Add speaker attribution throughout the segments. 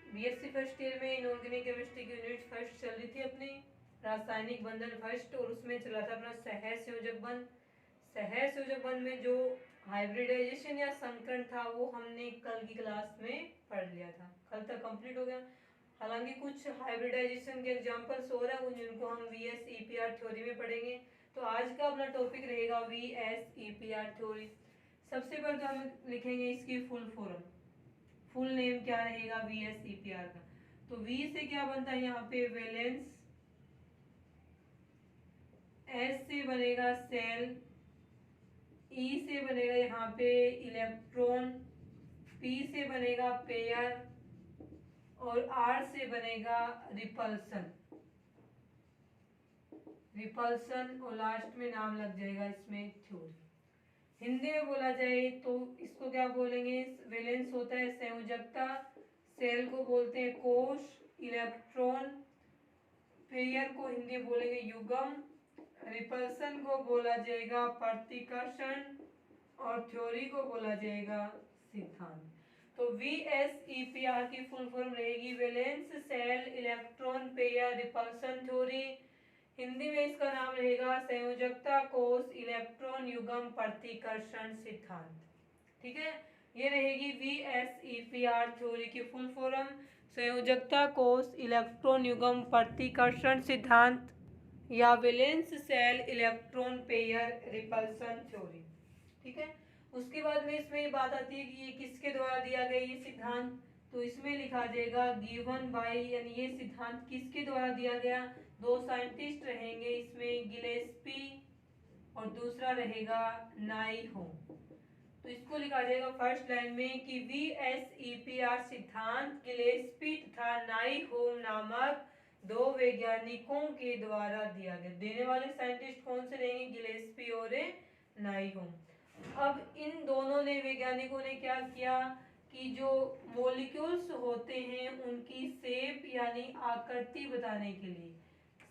Speaker 1: BSc first year में inorganic chemistry की unit first चल रही थी अपनी, रासायनिक बंधन फर्स्ट, और उसमें चला था अपना सहसंयोजक बंध। सहसंयोजक बंध में जो हाइब्रिडाइजेशन या संकरण था वो हमने कल की क्लास में पढ़ लिया था, कल तक कंप्लीट हो गया। हालांकि कुछ हाइब्रिडाइजेशन के एग्जांपल्स और हैं जिनको हम VSEPR थ्योरी में पढ़ेंगे। तो आज का अपना टॉपिक रहेगा VSEPR थ्योरी। सबसे पहले तो हम लिखेंगे इसकी फुल फॉर्म, फुल नेम क्या रहेगा VSEPR का। तो V से क्या बनता है यहाँ पे वैलेंस, S से बनेगा सेल, E से बनेगा यहाँ पे इलेक्ट्रॉन, P से बनेगा पेयर और R से बनेगा रिपल्सन, रिपल्सन और लास्ट में नाम लग जाएगा इसमें थ्योरी। हिंदी में बोला जाए तो इसको क्या बोलेंगे, वैलेंस होता है संयोजकता, सेल को बोलते हैं कोश, इलेक्ट्रॉन, पेयर को हिंदी में बोलेंगे युग्म, रिपल्सन को बोला जाएगा प्रतिकर्षण और थ्योरी को बोला जाएगा सिद्धांत। तो VSEPR की फुल फॉर्म रहेगी valence shell electron pair repulsion theory. Hindi में इसका नाम रहेगा संयोजकता कोष इलेक्ट्रॉन युग्म प्रतिकर्षण सिद्धांत। ठीक है, ये रहेगी VSEPR थ्योरी की फुल फॉर्म, संयोजकता कोष इलेक्ट्रॉन युग्म प्रतिकर्षण सिद्धांत या valence shell electron pair repulsion theory. ठीक है, उसके बाद में इसमें ये बात आती है कि ये किसके द्वारा दिया गया ये सिद्धांत। तो इसमें लिखा जाएगा गिवन बाय, यानी ये सिद्धांत किसके द्वारा दिया गया। दो साइंटिस्ट रहेंगे इसमें, गिलेस्पी और दूसरा रहेगा नाइहोम। तो इसको लिखा जाएगा फर्स्ट लाइन में कि VSEPR सिद्धांत गिलेस्पी तथा नाइहोम नामक दो वैज्ञानिकों के द्वारा दिया गया। देने वाले साइंटिस्ट कौन से रहेंगे, गिलेस्पी और नाइहोम। अब इन दोनों ने वैज्ञानिकों ने क्या किया कि जो मॉलिक्यूल्स होते हैं उनकी शेप यानी आकृति बताने के लिए,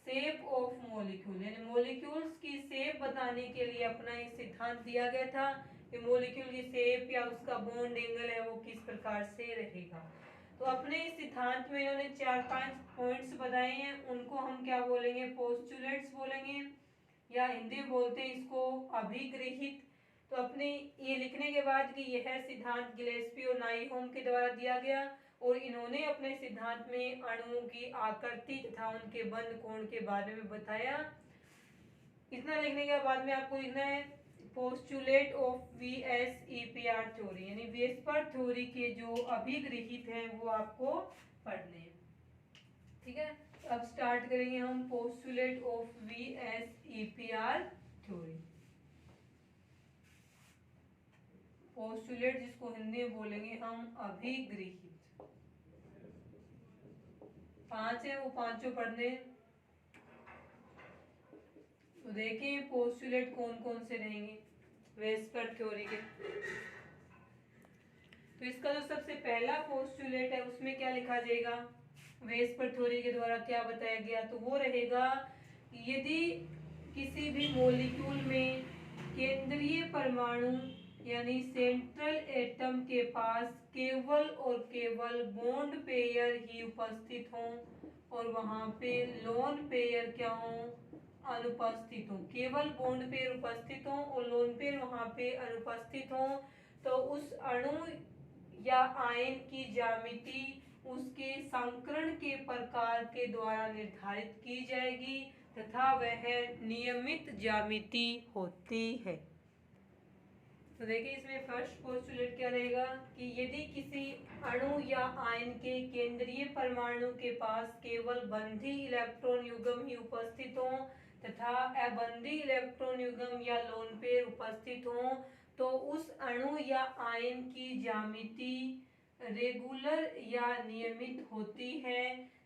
Speaker 1: शेप ऑफ मॉलिक्यूल यानी मॉलिक्यूल्स की शेप बताने के लिए अपना ये सिद्धांत दिया गया था कि मॉलिक्यूल की शेप या उसका बॉन्ड एंगल है वो किस प्रकार से रहेगा। तो अपने इस सिद्धांत में इन्होंने 4-5 पॉइंट्स बताए हैं, उनको हम क्या बोलेंगे, पोस्टुलेट्स बोलेंगे, या हिंदी में बोलते हैं इसको अभिगृहित। तो अपने ये लिखने के बाद कि यह सिद्धांत गिलेस्पी और नाइहोम के द्वारा दिया गया और इन्होंने अपने सिद्धांत में अणुओं की आकृति तथा उनके बंध कोण के बारे में बताया। इतना लिखने के बाद में आपको लिखना है पोस्टुलेट ऑफ VSEPR थ्योरी, यानी वेस्पर थ्योरी के जो अभिगृहित हैं वो आपको पढ़ने हैं। ठीक है, अब स्टार्ट करेंगे हम postulate of VSEPR theory. Postulate जिसको हिंदी में बोलेंगे हम अभिगृहित। 5 है वो पांचों पढ़ने। तो देखें पोस्टुलेट कौन कौन से रहेंगे वेस्पर थ्योरी के। तो इसका जो सबसे पहला पोस्टुलेट है उसमें क्या लिखा जाएगा, वेस्पर थ्योरी के द्वारा क्या बताया गया, तो वो रहेगा कि यदि किसी भी मॉलिक्यूल में केंद्रीय परमाणु यानी सेंट्रल एटम के पास केवल और केवल बॉन्ड पेयर ही उपस्थित हों और वहां पे लोन पेयर क्या हों, अनुपस्थित हो, केवल बॉन्ड पेयर उपस्थित हो और लोन पेयर वहां पे अनुपस्थित हो, तो उस अणु या आयन की ज्यामिति उसके संकरण के प्रकार के द्वारा निर्धारित की जाएगी तथा वह नियमित ज्यामिति होती है। तो देखिए इसमें फर्स्ट पोस्टुलेट क्या रहेगा कि यदि किसी अणु या आयन के केंद्रीय परमाणु के पास केवल बंधी इलेक्ट्रॉन युग्म ही उपस्थित हो तथा अबंधी इलेक्ट्रॉन युग्म या लोन पेयर उपस्थित हो, तो उस अणु या आयन की ज्यामिति रेगुलर या नियमित होती है,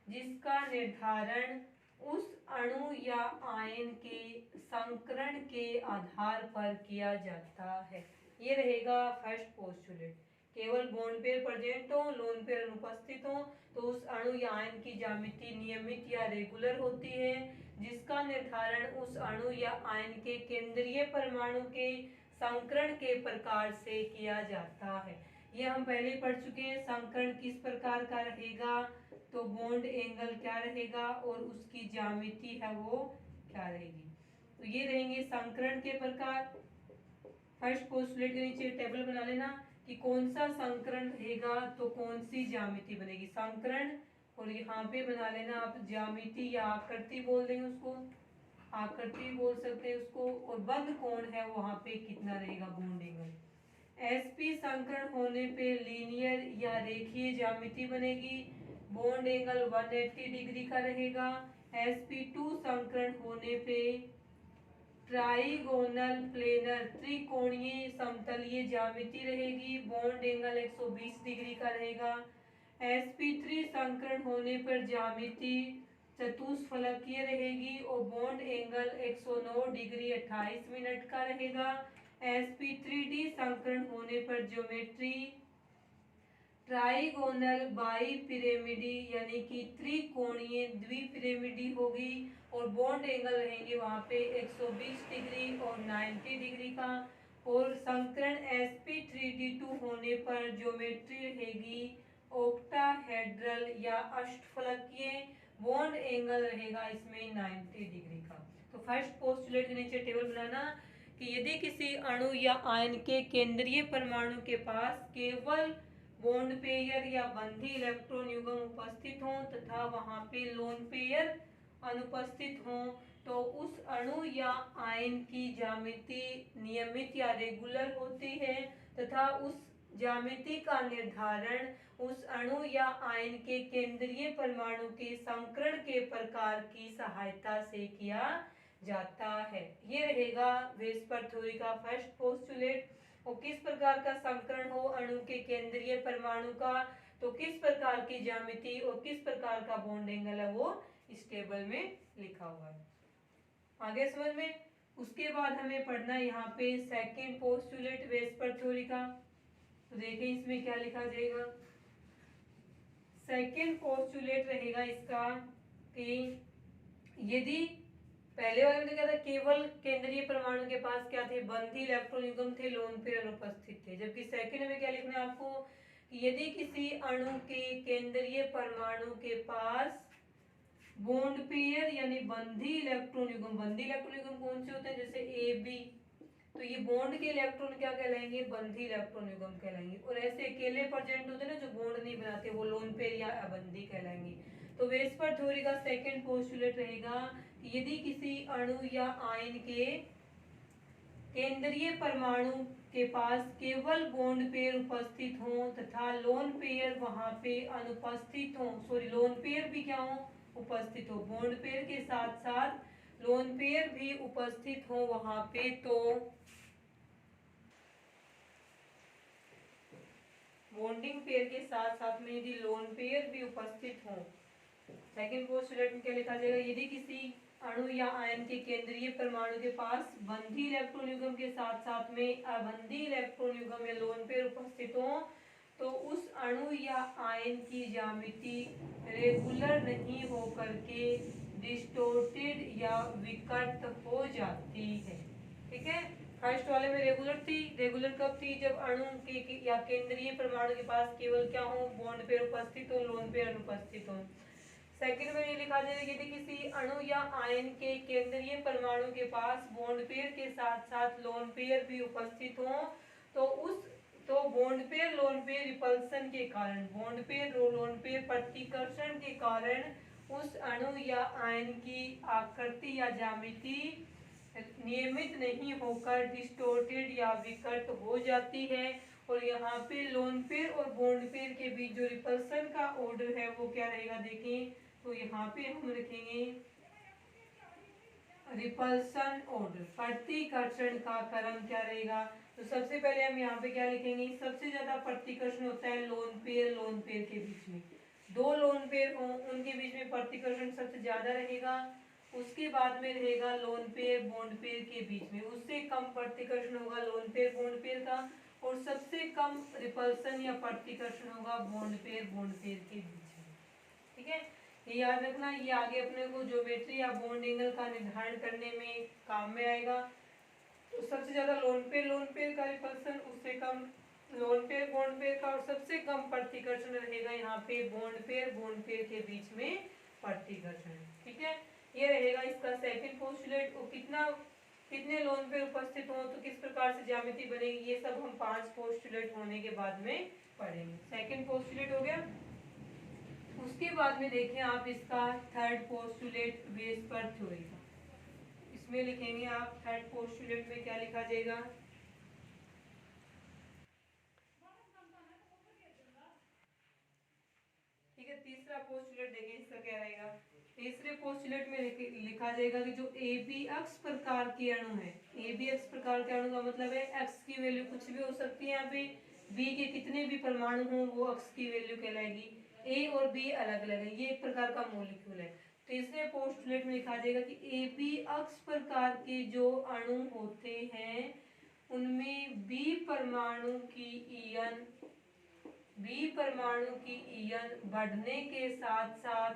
Speaker 1: जिसका निर्धारण उस अणु या आयन के संकरण के आधार पर किया जाता है। ये रहेगा फर्स्ट पोस्टुलेट, केवल बॉन्ड पेयर प्रेजेंट हो, लोन पेयर अनुपस्थित हो, तो उस अणु या आयन की ज्यामिति नियमित या रेगुलर होती है, जिसका निर्धारण उस अणु या आयन के केंद्रीय परमाणु के संकरण के प्रकार से किया जाता है। ये हम पहले ही पढ़ चुके हैं। संकर्ण किस प्रकार का रहेगा, तो बॉन्ड एंगल क्या रहेगा और उसकी ज्यामिति है वो क्या रहेगी। तो ये रहेंगे संकर्ण के प्रकार। फर्स्ट पोस्टुलेट के नीचे टेबल बना लेना कि कौन सा संकर्ण रहेगा तो कौन सी ज्यामिति बनेगी। संकर्ण और यहाँ पे बना लेना आप ज्यामिति या आकृति बोल देंगे उसको, आकृति बोल सकते हैं उसको। और बंद कोण है वहां पे कितना रहेगा बॉन्ड एंगल। एसपी संकर्ण होने पे लीनियर या रेखीय ज्यामिति बनेगी, बॉन्ड एंगल 180 डिग्री का रहेगा। sp2 संकर्ण होने पे ट्राइगोनल प्लेनर त्रिकोणीय समतलीय ज्यामिति रहेगी, बॉन्ड एंगल 120 डिग्री का रहेगा। sp3 संकर्ण होने पर ज्यामिति चतुष्फलकीय रहेगी और बॉन्ड एंगल 109 डिग्री 28 मिनट का रहेगा। sp3d संकर्ण होने पर ज्योमेट्री ट्राइगोनल बाई पिरामिडी यानी कि त्रिकोणीय द्विपिरामिडी होगी और बॉन्ड एंगल रहेंगे वहां पे 120 डिग्री और 90 डिग्री का। और संकर्ण sp3d2 होने पर ज्योमेट्री रहेगी ऑक्टाहेड्रल या अष्टफलकीय, बॉन्ड एंगल रहेगा इसमें 90 डिग्री का। तो फर्स्ट पोस्टुलेट के नीचे टेबल बनाना कि यदि किसी अणु या आयन के केंद्रीय परमाणु के पास केवल बॉन्ड पेयर या बंधी इलेक्ट्रॉन युग्म उपस्थित हों तथा वहां पे लोन पेयर अनुपस्थित हों तो उस अणु या आयन की ज्यामिति नियमित या रेगुलर होती है तथा उस ज्यामिति का निर्धारण उस अणु या आयन के केंद्रीय परमाणु के संकर्ण के प्रकार की सहायता से किया जाता है। ये रहेगा वेस्पर थ्योरी का फर्स्ट पोस्टुलेट। और किस प्रकार का संकर्ण हो अणु के केंद्रीय परमाणु का तो किस प्रकार की ज्यामिति और किस प्रकार का बॉन्ड एंगल है वो इस टेबल में लिखा हुआ है। आगे समझ में। उसके बाद हमें पढ़ना है यहाँ पे सेकंड पोस्टुलेट वेस्पर थ्योरी का। तो देखें इसमें क्या लिखा जाएगा। सेकंड पोस्टुलेट रहेगा इसका कि यदि पहले वाले में क्या था, केवल केंद्रीय परमाणु के पास क्या थे, बंधी इलेक्ट्रॉन युग्म थे, लोन पेयर अनुपस्थित थे। जबकि सेकंड में क्या लिखना है आपको कि यदि किसी अणु के केंद्रीय परमाणु के पास बॉन्ड पेयर यानी बंधी इलेक्ट्रॉन युग्म, बंधी इलेक्ट्रॉन युग्म कौन से होते हैं, जैसे ए बी, तो ये बॉन्ड के इलेक्ट्रॉन क्या कहलाएंगे, बंधी इलेक्ट्रॉन युग्म कहलाएंगे। और ऐसे अकेले प्रेजेंट होते हैं ना जो बॉन्ड नहीं बनाते, वो लोन पेयर या अबंधी कहलाएंगे। तो वेस्पर थ्योरी का सेकंड पोस्टुलेट रहेगा यदि किसी अणु या आयन के केंद्रीय परमाणु के पास केवल बॉन्ड पेयर उपस्थित हों तथा लोन पेयर वहां पे अनुपस्थित हों, सॉरी लोन पेयर भी क्या हो उपस्थित हो, बॉन्ड पेयर के साथ साथ लोन पेयर भी उपस्थित हो वहां पे, तो बॉन्डिंग पेयर के साथ साथ में यदि लोन पेयर भी उपस्थित हो। सेकंड पोस्टुलेट में क्या लिखा जाएगा, यदि किसी अणु या आयन के केंद्रीय परमाणु के पास बंधी इलेक्ट्रॉन युग्म के साथ साथ में अबंधी इलेक्ट्रॉन युग्म या लोन पेयर उपस्थित हो तो उस अणु या आयन की ज्यामिति रेगुलर नहीं होकर के डिस्टोर्टेड या विकृत हो जाती है। ठीक है, फर्स्ट वाले में रेगुलर थी। रेगुलर कब थी, जब अणु के या केंद्रीय परमाणु के पास केवल क्या हो, बॉन्ड पेयर उपस्थित हो, लोन पेयर अनुपस्थित हो। सेकंड में ये लिखा जाएगा यदि किसी अणु या आयन के केंद्रीय परमाणु के पास बॉन्ड पेयर के साथ साथ लोन पेयर भी उपस्थित हो तो bond pair lone pair repulsion के कारण, बॉन्ड पेयर लोन पेयर प्रतिकर्षण के कारण उस अणु या आयन की आकृति या ज्यामिति नियमित नहीं होकर डिस्टोर्टेड या विकृत हो जाती है। और यहाँ पे लोन पेयर और बॉन्ड पेयर के बीच जो रिपल्सन का ऑर्डर है वो क्या रहेगा, देखें तो यहाँ पे हम लिखेंगे रिपल्सन ऑर्डर, प्रतिकर्षण का क्रम क्या रहेगा। तो सबसे पहले हम यहाँ पे क्या लिखेंगे, सबसे ज्यादा प्रतिकर्षण होता है लोन पेयर के बीच में, दो लोन पेयर हो उनके बीच में प्रतिकर्षण सबसे ज्यादा रहेगा। उसके बाद में रहेगा लोन पेयर बॉन्ड पेयर के बीच में, उससे कम प्रतिकर्षण होगा लोन पेयर बॉन्ड पेयर का, और सबसे कम रिपल्सन या प्रतिकर्षण होगा बॉन्ड पेयर के बीच में। ठीक है, ये याद रखना, ये आगे अपने को ज्योमेट्री या बॉन्ड एंगल का निर्धारण करने में काम में आएगा। तो सबसे ज्यादा लोन पेयर का रिपल्सन, उससे कम लोन पेयर बॉन्ड पेयर का, और सबसे कम प्रतिकर्षण रहेगा यहाँ पे बॉन्ड पेयर के बीच में प्रतिकर्षण। ठीक है, ये रहेगा इसका सेकंड पोस्टुलेट। और कितने लोन पेयर उपस्थित हो तो किस प्रकार से ज्यामिति बनेगी, ये सब हम 5 पोस्टुलेट होने के बाद में पढ़ेंगे। सेकंड पोस्टुलेट हो गया। उसके बाद में देखें आप इसका थर्ड पोस्टुलेट वेस्पर थ्योरी का। इसमें लिखेंगे आप थर्ड पोस्टुलेट में क्या लिखा जाएगा, ठीक है। तीसरा पोस्टुलेट देखिए इसका क्या रहेगा। तीसरे पोस्टुलेट में लिखा जाएगा कि जो ए बी अक्ष प्रकार के अणु है, ए बी अक्ष प्रकार के अणु का मतलब है एक्स की वैल्यू कुछ भी हो सकती है, यहाँ पे बी के कितने भी परमाणु हों वो अक्ष की वैल्यू कहलाएगी। ए और बी अलग अलग है, ये एक प्रकार का मॉलिक्यूल है। तीसरे पोस्टुलेट में लिखा जाएगा कि ए बी अक्ष प्रकार के जो अणु होते हैं उनमें बी परमाणु की ईयन बढ़ने के साथ साथ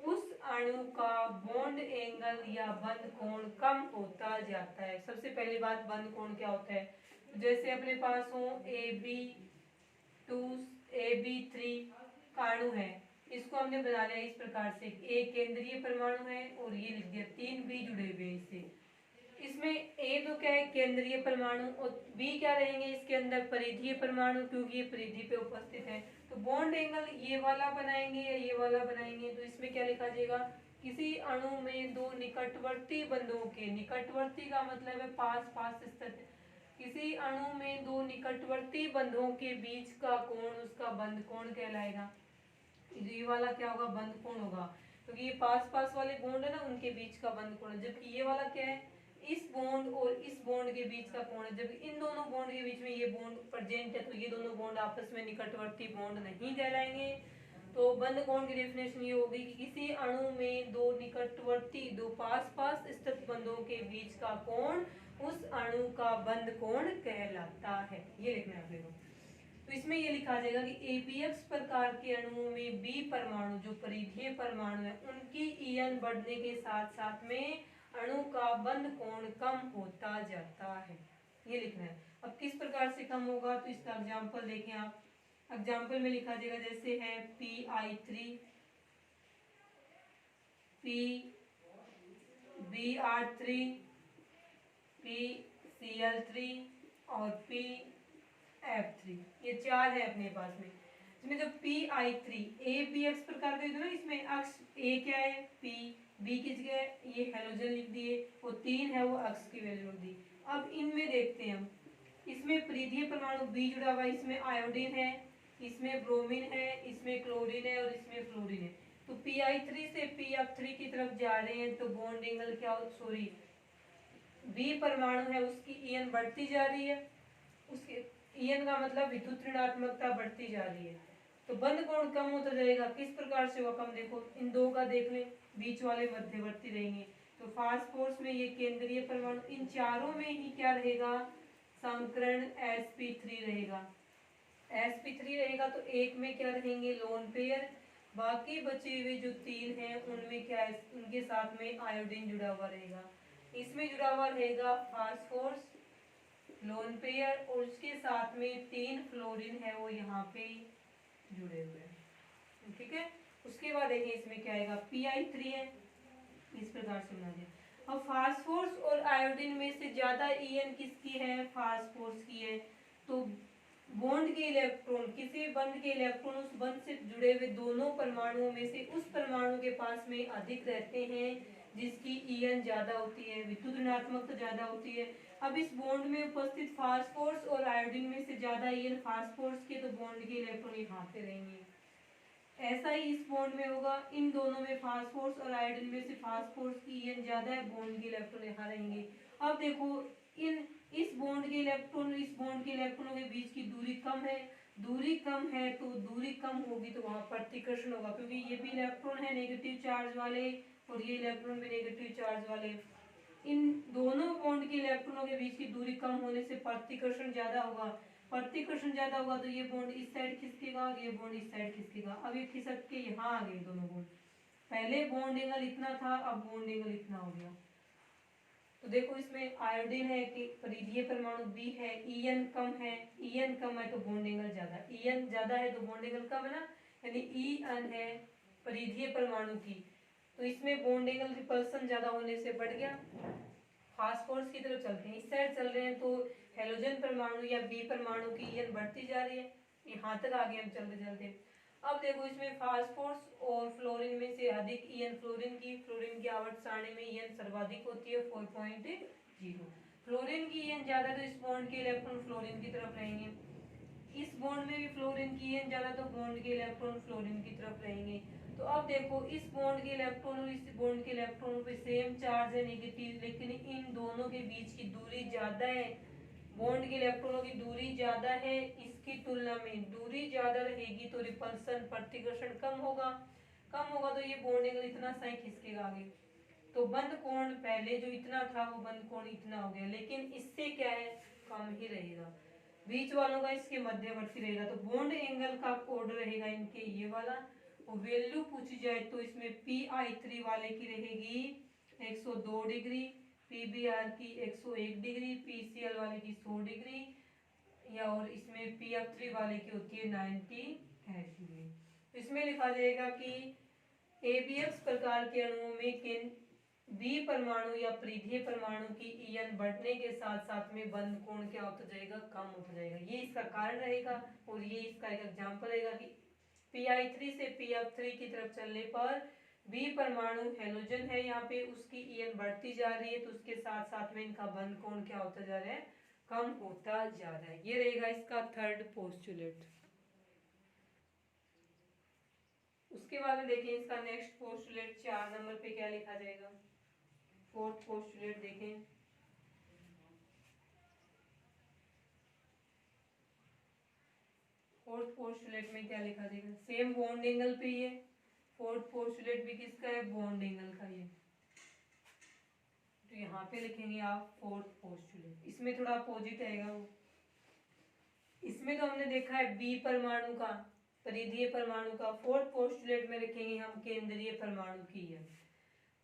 Speaker 1: उस अणु का बॉन्ड एंगल या बंध कोण कम होता जाता है। सबसे पहली बात, बंध कोण क्या होता है, जैसे अपने पास हो AB2 AB3 का अणु है, इसको हमने बना लिया इस प्रकार से, एक केंद्रीय परमाणु है और ये लिख दिया 3 बी जुड़े हुए हैं इससे। इसमें ए तो क्या है केंद्रीय परमाणु, और बी क्या रहेंगे इसके अंदर परिधीय परमाणु, क्योंकि ये परिधि पे उपस्थित है। तो बॉन्ड एंगल ये वाला बनाएंगे या ये वाला बनाएंगे, तो इसमें क्या लिखा जाएगा, किसी अणु में दो निकटवर्ती बंधों के, निकटवर्ती का मतलब है पास पास स्थित, किसी अणु में दो निकटवर्ती बंधों के बीच का कोण उसका बंध कोण कहलाएगा। ये वाला क्या होगा, बंध कोण होगा, क्योंकि ये पास पास वाले बॉन्ड है ना उनके बीच का बंध कोण। जबकि ये वाला क्या है, इस बॉन्ड और इस बॉन्ड के बीच का कोण है। जब इन दोनों बॉन्ड के बीच में ये बॉन्ड प्रेजेंट है तो ये दोनों बॉन्ड आपस में निकटवर्ती बॉन्ड नहीं कहलाएंगे। तो बंध कोण की डेफिनेशन ये होगी कि किसी अणु में दो निकटवर्ती, दो पास पास स्थित बंधों के बीच का कोण उस अणु का बंध कोण कहलाता है। ये लिखना है आपको। तो इसमें ये लिखा जाएगा कि एपीएक्स प्रकार के अणुओं में बी परमाणु जो परिधीय परमाणु है उनकी ईयन बढ़ने के साथ साथ में अणु का बंध कोण कम होता जाता है, ये लिखना है। अब किस प्रकार से कम होगा, तो इसका एग्जांपल देखें आप। एग्जांपल में लिखा जाएगा जैसे है PI3 BR3 PCl3 और F3, ये 4 है अपने पास में। इसमें जो PI3 ए बी एक्स प्रकार का ना, इसमें अक्ष ए क्या है P, बी किस जगह है, ये हेलोजन लिख दिए, और 3 है वो अक्ष की वैल्यू लिख दी। अब इनमें देखते हैं हम, इसमें परिधीय परमाणु बी जुड़ा हुआ है, इसमें आयोडीन है, इसमें ब्रोमीन है, इसमें क्लोरीन है और इसमें फ्लोरीन है। तो PI3 से PF3 की तरफ जा रहे हैं तो बॉन्ड एंगल क्या हो, सॉरी बी परमाणु है उसकी ईयन बढ़ती जा रही है, उसके ईयन का मतलब विद्युत ऋणात्मकता बढ़ती जा रही है, तो बंध कोण कम होता जाएगा। किस प्रकार से वो कम, देखो इन दो का देख लें, बीच वाले मध्यवर्ती रहेंगे। तो फास्फोरस में ये केंद्रीय परमाणु, इन चारों में ही क्या रहेगा, संकरण sp3 रहेगा। sp3 रहेगा तो एक में क्या रहेंगे लोन पेयर, बाकी बचे हुए जो 3 हैं उनमें क्या है, उनके साथ में आयोडीन जुड़ा हुआ रहेगा। इसमें जुड़ा हुआ रहेगा फास्फोरस लोन पेयर, और उसके साथ में 3 फ्लोरीन है वो यहाँ पे जुड़े हुए हैं। ठीक है, उसके बाद देखिए इसमें क्या आएगा, PI3 है, इस प्रकार से बना दिया। अब फास्फोरस और आयोडीन में से ज्यादा ईएन किसकी है, फास्फोरस की है। तो बॉन्ड के इलेक्ट्रॉन, किसी बंध के इलेक्ट्रॉन उस बंध से जुड़े हुए दोनों परमाणुओं में से उस परमाणु के पास में अधिक रहते हैं जिसकी ईएन ज्यादा होती है, विद्युत ऋणात्मकता ज्यादा होती है। अब इस बॉन्ड में उपस्थित फास्फोरस और आयोडीन में से ज्यादा ईएन फास्फोरस के, तो बॉन्ड के इलेक्ट्रॉन यहाँ पे रहेंगे। ऐसा ही इस बॉन्ड में होगा, इन दोनों में फास्फोरस और आयोडीन में से फास्फोरस की ईएन ज्यादा है, बॉन्ड के इलेक्ट्रॉन यहाँ रहेंगे। अब देखो इस बॉन्ड के इलेक्ट्रॉन इस बॉन्ड के इलेक्ट्रॉनों के बीच की दूरी कम है, दूरी कम है तो दूरी कम होगी तो वहां प्रतिकर्षण होगा, क्योंकि ये भी इलेक्ट्रॉन है नेगेटिव चार्ज वाले और ये इलेक्ट्रॉन भी नेगेटिव चार्ज वाले। इन दोनों बॉन्ड के इलेक्ट्रॉनों के बीच की दूरी कम होने से प्रतिकर्षण ज्यादा होगा, प्रतिकर्षण ज्यादा होगा तो ये बॉन्ड इस साइड खिसकेगा, ये बॉन्ड इस साइड खिसकेगा। अब ये खिसक के यहाँ आ गए दोनों बॉन्ड, पहले बॉन्ड एंगल इतना था अब बॉन्ड एंगल इतना हो गया। तो देखो इसमें आयोडीन है कि परिधीय परमाणु बी है, ईएन कम है, ईएन कम है तो बॉन्ड एंगल ज्यादा, ईएन ज्यादा है तो बॉन्ड एंगल कम है ना, यानी ईएन है परिधीय परमाणु की, तो इसमें बॉन्ड एंगल रिपल्सन ज्यादा होने से बढ़ गया। फास्फोरस की तरफ चलते हैं, इस साइड चल रहे हैं तो हेलोजन परमाणु या बी परमाणु की ईएन बढ़ती जा रही है, यहाँ तक आगे हम चलते चलते। अब देखो इसमें फास्फोरस और फ्लोरीन में से अधिक ईएन फ्लोरीन की आवर्त सारणी में ईएन सर्वाधिक होती है 4.0। फ्लोरीन की ईएन ज्यादा तो इस बॉन्ड के इलेक्ट्रॉन फ्लोरीन की तरफ रहेंगे, इस बॉन्ड में भी फ्लोरीन की ईएन ज्यादा तो बॉन्ड के इलेक्ट्रॉन फ्लोरीन की तरफ रहेंगे। तो अब देखो इस बॉन्ड के इलेक्ट्रॉन और इस बॉन्ड के इलेक्ट्रॉन पे सेम चार्ज है नेगेटिव, लेकिन इन दोनों के बीच की दूरी ज्यादा है, बॉन्ड के इलेक्ट्रॉनों की दूरी ज्यादा है, इसकी तुलना में दूरी ज्यादा रहेगी तो रिपल्सन प्रतिकर्षण कम होगा, तो ये बॉन्ड एंगल इतना सा ही खिसकेगा आगे। तो बंद कोण पहले जो इतना था वो बंद कोण इतना हो गया, लेकिन इससे क्या है कम ही रहेगा, बीच वालों का इसके मध्यवर्ती रहेगा। तो बॉन्ड एंगल का कोड रहेगा इनके ये वाला, और वैल्यू पूछी जाए तो इसमें PI3 वाले की रहेगी 102 डिग्री, PBr की 101 डिग्री, PCl वाले की 100 डिग्री, या और इसमें PF3 वाले की होती है 98 डिग्री। तो इसमें लिखा जाएगा कि ABX प्रकार के अणुओं में बी परमाणु या परिधीय परमाणु की ईएन बढ़ने के साथ साथ में बंद कोण क्या होता जाएगा कम होता जाएगा, ये इसका कारण रहेगा। और ये इसका एक एग्जांपल रहेगा कि PI3 से PF3 की तरफ चलने पर बी परमाणु हेलोजन है यहाँ पे, उसकी ईएन बढ़ती जा रही है तो उसके साथ साथ में इनका बंद कोण क्या होता जा रहा है कम होता जा रहा है। ये रहेगा इसका थर्ड पोस्टुलेट। उसके बाद में देखें इसका नेक्स्ट पोस्टुलेट 4 नंबर पे क्या लिखा जाएगा। फोर्थ पोस्टुलेट देखें, फोर्थ पोस्टुलेट में क्या लिखा जाएगा, सेम बॉन्ड एंगल पे ही है। फोर्थ पोस्टुलेट भी किसका है बॉन्ड एंगल का ही है, तो यहाँ पे लिखेंगे आप फोर्थ पोस्टुलेट। इसमें थोड़ा अपोजिट आएगा वो, इसमें तो हमने देखा है बी परमाणु का परिधीय परमाणु का, फोर्थ पोस्टुलेट में लिखेंगे हम केंद्रीय परमाणु की है।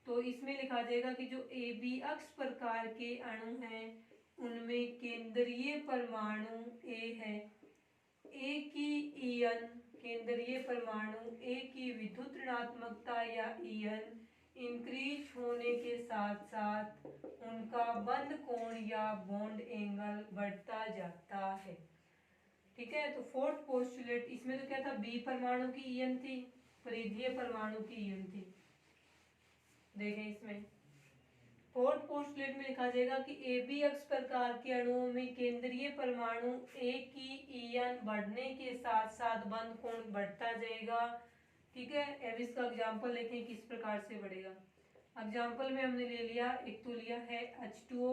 Speaker 1: तो इसमें लिखा जाएगा कि जो ए बी अक्ष प्रकार के अणु हैं उनमें केंद्रीय परमाणु ए है, ए की ईएन केंद्रीय परमाणु ए की विद्युत ऋणात्मकता या ईएन इंक्रीज होने के साथ साथ उनका बंध कोण या बॉन्ड एंगल बढ़ता जाता है। ठीक है, तो फोर्थ पोस्टुलेट इसमें तो क्या था बी परमाणु की ईएन थी, परिधीय परमाणु की ईएन थी। देखें इसमें फोर्थ पोस्टुलेट में लिखा जाएगा कि ए बी अक्ष प्रकार के अणुओं में केंद्रीय परमाणु ए की ईएन बढ़ने के साथ साथ बंध कोण बढ़ता जाएगा। ठीक है, अब इसका एग्जांपल देखें किस प्रकार से बढ़ेगा। एग्जांपल में हमने ले लिया, एक तो लिया है H2O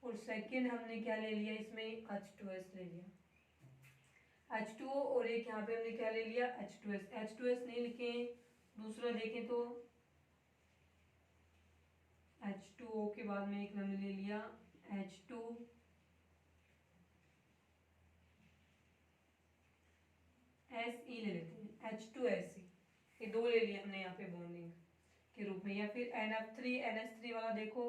Speaker 1: और सेकेंड हमने क्या ले लिया इसमें H2S ले लिया, H2O और एक यहाँ पे हमने क्या ले लिया H2S। H2S नहीं लिखे, दूसरा देखें तो H2O के बाद में एक हमने ले लिया H2SE ले लेते हैं, H2SE ये दो ले लिया हमने यहाँ पे बॉन्डिंग के रूप में। या फिर NF3 NH3 वाला देखो,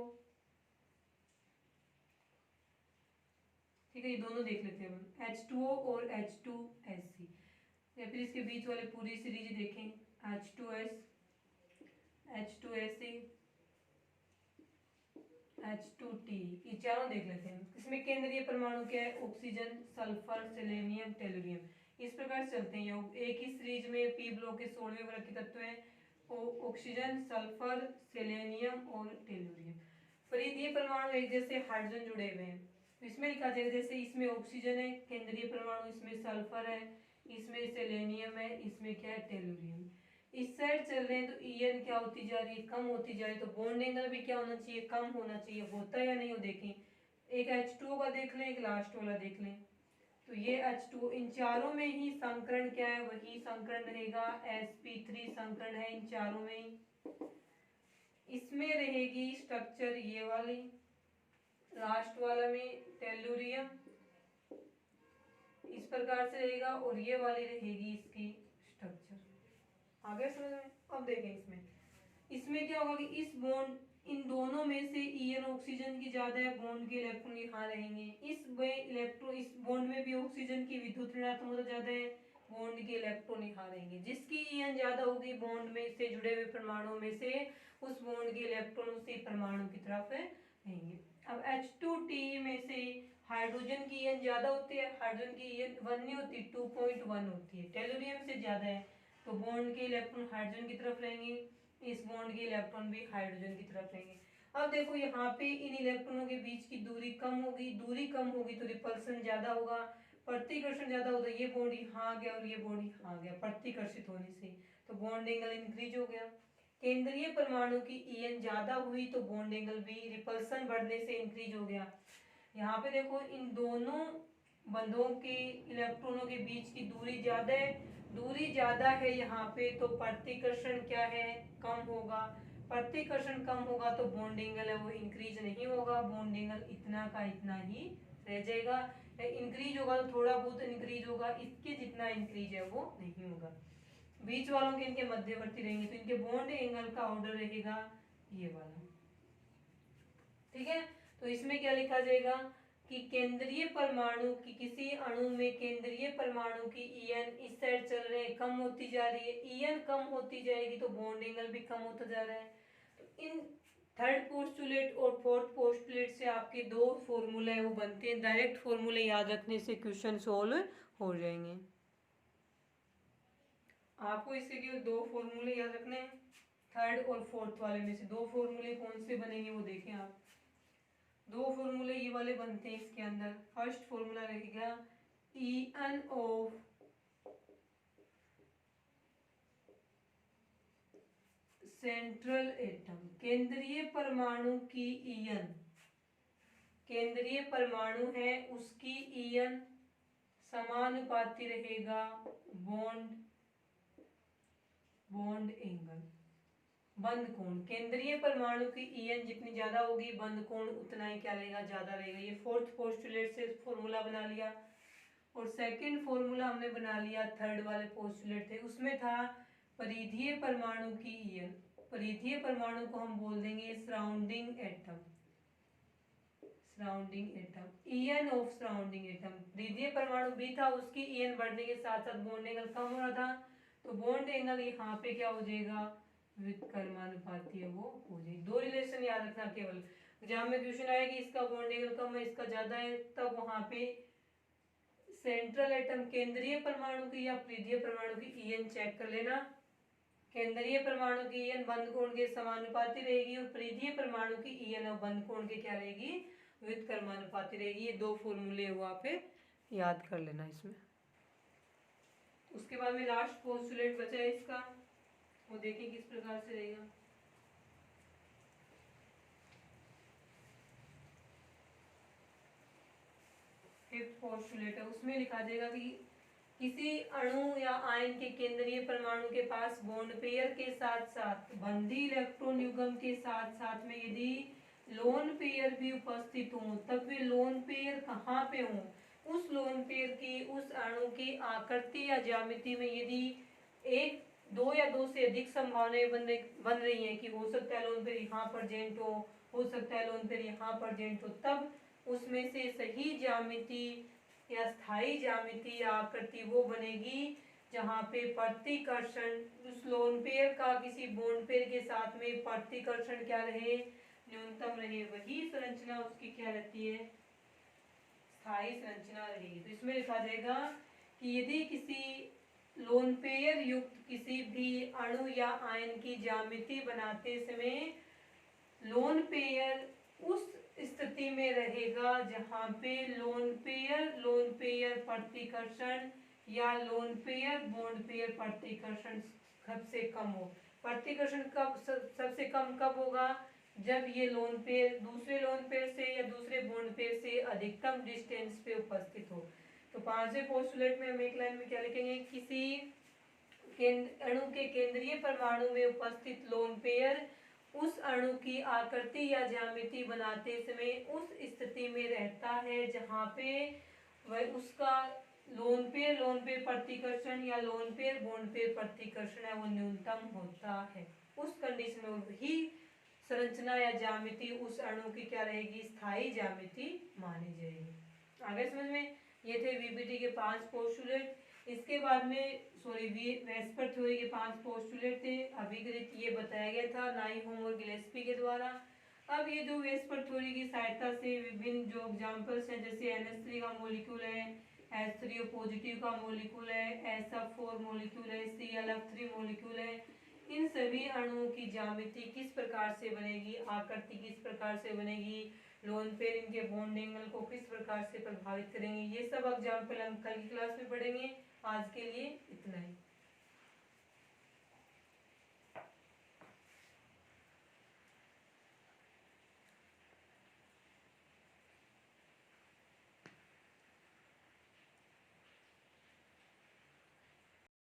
Speaker 1: ठीक है, ये दोनों देख लेते हैं हम H2O और H2SE। या फिर इसके बीच वाले पूरी सीरीज देखें H2S H2SE H2T, ये चारों देख लेते हैं। इसमें केंद्रीय परमाणु क्या है ऑक्सीजन सल्फर सेलेनियम टेलुरियम, इस प्रकार से चलते हैं। एक ही सीरीज में पी ब्लॉक के 16वें वर्ग के तत्व हैं ऑक्सीजन सल्फर सेलेनियम और टेलुरियम। परिधीय परमाणु एक जैसे हाइड्रोजन जुड़े हुए हैं, तो इसमें लिखा जाएगा जैसे इसमें ऑक्सीजन है केंद्रीय परमाणु, इसमें सल्फर है, इसमें सेलेनियम है, इसमें क्या है टेलुरियम। इस साइड चल रहे हैं तो ईएन क्या होती जा रही है कम होती जा रही है, तो बॉन्ड एंगल भी क्या होना चाहिए कम होना चाहिए, होता है या नहीं हो देखें। एक H2O का देख लें, एक लास्ट वाला देख लें, तो ये H2O इन चारों में ही संकरण क्या है वही संकरण रहेगा, sp3 संकरण है इन चारों में। इसमें रहेगी स्ट्रक्चर ये वाली, लास्ट वाला में टेलुरियम इस प्रकार से रहेगा, और ये वाली रहेगी इसकी स्ट्रक्चर। आगे समझ में। अब देखें इसमें क्या होगा कि इस बॉन्ड इन दोनों में से ईएन ऑक्सीजन की ज्यादा है, बॉन्ड के इलेक्ट्रॉन यहाँ रहेंगे। इस बॉन्ड में भी ऑक्सीजन की विद्युत ऋणात्मकता ज्यादा है, बॉन्ड के इलेक्ट्रॉन यहाँ रहेंगे। जिसकी ईएन ज्यादा होगी बॉन्ड में से जुड़े हुए परमाणुओं में से, उस बॉन्ड के इलेक्ट्रॉन उसी परमाणु की तरफ रहेंगे। अब H2 में से हाइड्रोजन की ईएन ज्यादा होती है, हाइड्रोजन की ईएन 1 नहीं होती, 2.1 होती है, टेलुरियम से ज्यादा है, तो बॉन्ड के इलेक्ट्रॉन हाइड्रोजन की तरफ रहेंगे, इस बॉन्ड के इलेक्ट्रॉन भी हाइड्रोजन की तरफ रहेंगे। अब देखो यहाँ पे इन इलेक्ट्रॉनों के बीच की दूरी कम होगी, दूरी कम होगी तो रिपल्सन ज्यादा होगा, प्रतिकर्षण ज्यादा होता है, ये बॉन्ड यहाँ आ गया और ये बॉन्ड यहाँ आ गया प्रतिकर्षित होने से, तो बॉन्ड एंगल इंक्रीज हो गया। केंद्रीय परमाणु की ईएन ज्यादा हुई तो बॉन्ड एंगल भी रिपल्सन बढ़ने से इंक्रीज हो गया। यहाँ पे देखो इन दोनों बंधों के इलेक्ट्रॉनों के बीच की दूरी ज्यादा है, दूरी ज्यादा है यहाँ पे, तो प्रतिकर्षण क्या है, कम होगा। प्रतिकर्षण कम होगा तो बॉन्ड एंगल है वो इंक्रीज नहीं होगा, बॉन्ड एंगल इतना का इतना ही रह जाएगा। इंक्रीज होगा तो थोड़ा बहुत इंक्रीज होगा, इसके जितना इंक्रीज है वो नहीं होगा। बीच वालों के इनके मध्यवर्ती रहेंगे तो इनके बॉन्ड एंगल का ऑर्डर रहेगा ये वाला। ठीक है, तो इसमें क्या लिखा जाएगा कि केंद्रीय परमाणु की किसी अणु में केंद्रीय परमाणु की ईएन इस साइड चल रहे हैं, कम होती जा रही है, ईएन कम होती जाएगी तो बॉन्ड एंगल भी कम होता जा रहा है। तो इन थर्ड पोस्टुलेट और फोर्थ पोस्टुलेट से आपके दो फॉर्मूले वो बनते हैं, डायरेक्ट फॉर्मूले याद रखने से क्वेश्चन सोल्व हो जाएंगे। आपको इसके केवल दो फॉर्मूले याद रखने हैं, थर्ड और फोर्थ वाले में से दो फॉर्मूले कौन से बनेंगे वो देखें आप। दो फॉर्मूले ये वाले बनते हैं इसके अंदर। फर्स्ट फॉर्मूला रहेगा EN ऑफ सेंट्रल एटम, केंद्रीय परमाणु की EN, केंद्रीय परमाणु है उसकी EN समानुपाती रहेगा बॉन्ड एंगल, बंद कोण। केंद्रीय परमाणु की EN जितनी ज्यादा होगी बंद कोण उतना ही क्या रहेगा, ज्यादा रहेगा। ये फोर्थ पोस्टुलेट से फॉर्मूला बना लिया। और सेकंड फॉर्मूला हमने बना लिया थर्ड वाले पोस्टुलेट थे, उसमें था परिधीय परमाणु की EN, परिधीय परमाणु को हम बोल देंगे surrounding atom, surrounding atom, EN of surrounding atom. परिधीय परमाणु भी था, उसकी EN बढ़ने के साथ साथ बॉन्ड एंगल कम हो रहा था, तो बॉन्ड एंगल यहाँ पे क्या हो जाएगा, व्युत्क्रमानुपाती वो हो जाएगी। दो रिलेशन याद रखना केवल, जहां में क्वेश्चन आया कि इसका बॉन्ड एंगल कम है इसका ज्यादा है, तब वहां पे सेंट्रल एटम केंद्रीय परमाणु की या परिधीय परमाणु की EN चेक कर लेना। केंद्रीय परमाणु की EN बंद कोण के समानुपाती रहेगी और परिधीय परमाणु की EN और बंद कोण के क्या रहेगी, व्युत्क्रमानुपाती रहेगी। ये दो फॉर्मूले वहां पे याद कर लेना इसमें। उसके बाद में लास्ट पोस्टुलेट बचा है इसका, वो देखें किस प्रकार से रहेगा। फिफ्थ पोस्टुलेट है, उसमें लिखा जाएगा कि किसी अणु या आयन के केंद्रीय परमाणु के पास बॉन्ड पेयर के साथ साथ बंधी इलेक्ट्रॉन युग्म के साथ साथ में यदि लोन पेयर भी उपस्थित हो, तब वे लोन पेयर कहाँ पे हो, उस लोन पेयर की उस अणु की आकृति या ज्यामिति में यदि एक दो या दो से अधिक संभावनाएं बन रही हैं कि हो सकता है लोन पेयर यहाँ प्रेजेंट हो सकता है लोन पेयर यहाँ प्रेजेंट हो, तब उसमें से सही ज्यामिति या स्थायी ज्यामिति या आकृति वो बनेगी जहाँ पे प्रतिकर्षण उस लोन पेयर का किसी बॉन्ड पेयर के साथ में प्रतिकर्षण क्या रहे, न्यूनतम रहे, वही संरचना उसकी क्या रहती है, स्थायी संरचना रहेगी। तो इसमें लिखा जाएगा कि यदि किसी लोन पेयर युक्त किसी भी अणु या आयन की ज्यामिति बनाते समय लोन पेयर उस स्थिति में रहेगा जहां पे लोन पेयर प्रतिकर्षण या लोन पेयर बॉन्ड पेयर प्रतिकर्षण सबसे कम हो। प्रतिकर्षण कब सबसे कम कब होगा, जब ये लोन पेयर दूसरे लोन पेयर से या दूसरे बॉन्ड पेयर से अधिकतम डिस्टेंस पे उपस्थित हो। तो पांचवें पोस्टुलेट में हम एक लाइन में क्या लिखेंगे, किसी अणु के केंद्रीय परमाणु में उपस्थित लोन पेयर उस अणु की आकृति या ज्यामिति बनाते समय उस स्थिति में रहता है जहां पे वह उसका लोन पेयर प्रतिकर्षण या लोन पेयर बॉन्ड पेयर प्रतिकर्षण है वो न्यूनतम होता है। उस कंडीशन में वही संरचना या ज्यामिति उस अणु की क्या रहेगी, स्थायी ज्यामिति मानी जाएगी। आगे समझ में, ये थे वीबीटी के 5 पोस्टुलेट। इसके बाद में वेस्पर थ्योरी के 5 पोस्टुलेट थे, अभिकृत ये बताया गया था नाइहोम और गिलेस्पी के द्वारा। अब ये जो वेस्पर थ्योरी की सहायता से विभिन्न जो एग्जांपल्स हैं, जैसे NH3 का मॉलिक्यूल है, H3O पॉजिटिव का मॉलिक्यूल है, SF4 मॉलिक्यूल है, ClF3 मॉलिक्यूल है, इन सभी अणुओं की ज्यामिति किस प्रकार से बनेगी, आकृति किस प्रकार से बनेगी, लोन पेयर इनके बॉन्ड एंगल को किस प्रकार से प्रभावित करेंगे, ये सब एग्जाम्पल हम कल की क्लास में पढ़ेंगे। आज के लिए इतना ही।